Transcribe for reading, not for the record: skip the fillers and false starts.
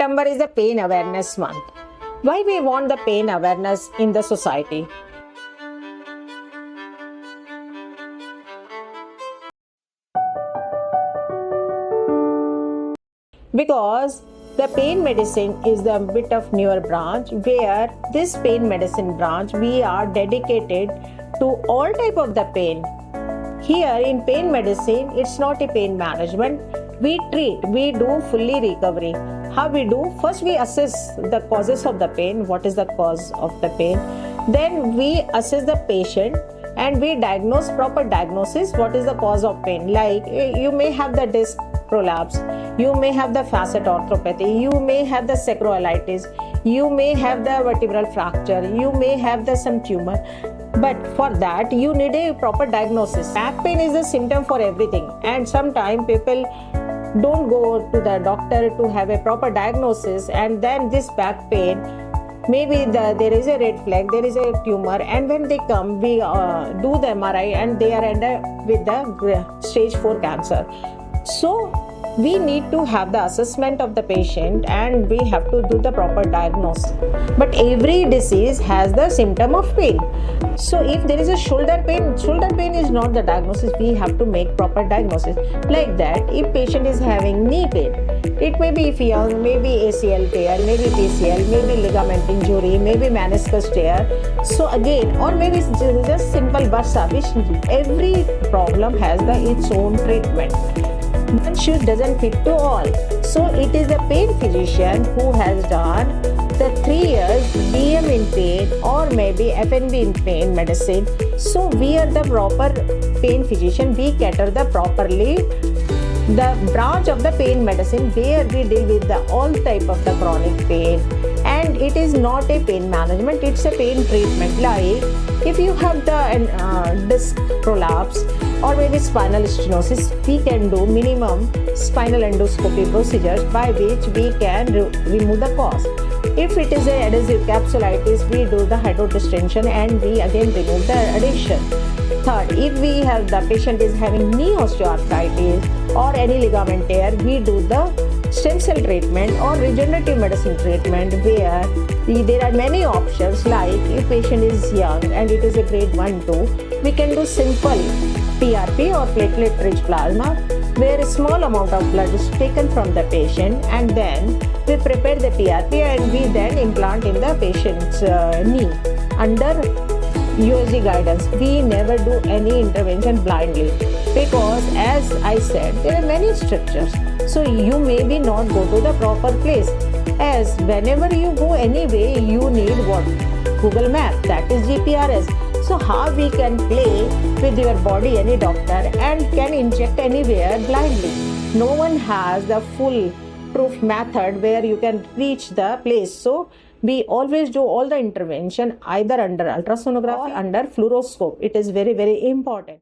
September is the Pain Awareness Month. Why we want the pain awareness in the society? Because the pain medicine is the bit of newer branch where this pain medicine branch we are dedicated to all type of the pain. Here in pain medicine, it's not a pain management. We treat, we do fully recovery. How we do? First we assess the causes of the pain, what is the cause of the pain. Then we assess the patient and we diagnose proper diagnosis, what is the cause of pain. Like you may have the disc prolapse, you may have the facet arthropathy, you may have the sacroiliitis, you may have the vertebral fracture, you may have the some tumor. But for that you need a proper diagnosis. Back pain is a symptom for everything, and sometimes people don't go to the doctor to have a proper diagnosis, and then this back pain, maybe there is a red flag, there is a tumor, and when they come we do the MRI and they are ended with the stage 4 cancer. So we need to have the assessment of the patient and we have to do the proper diagnosis. But every disease has the symptom of pain. So if there is a shoulder pain is not the diagnosis. We have to make proper diagnosis. Like that, if patient is having knee pain, it may be if young, maybe ACL tear, maybe PCL, maybe ligament injury, maybe meniscus tear. So again, or maybe it's just simple bursa, which every problem has its own treatment. One shoe doesn't fit to all. So it is the pain physician who has done the 3 years BM in pain or maybe FNB in pain medicine. So we are the proper pain physician. We cater the properly the branch of the pain medicine where we deal with the all type of the chronic pain. And it is not a pain management, it's a pain treatment. Like if you have the disc prolapse or maybe spinal stenosis, we can do minimum spinal endoscopy procedures by which we can remove the cause. If it is a adhesive capsulitis, we do the hydrodistension and we again remove the adhesion. Third, if we have the patient is having knee osteoarthritis or any ligament tear, we do the stem cell treatment or regenerative medicine treatment where there are many options. Like if patient is young and it is a grade 1-2, we can do simple PRP or platelet rich plasma where a small amount of blood is taken from the patient and then we prepare the PRP and we then implant in the patient's knee under USG guidance. We never do any intervention blindly because as I said, there are many structures. So you maybe not go to the proper place, as whenever you go anyway, you need what? Google Map, that is GPRS. So how we can play with your body, any doctor, and can inject anywhere blindly. No one has the full proof method where you can reach the place. So we always do all the intervention either under ultrasonography or under fluoroscope. It is very, very important.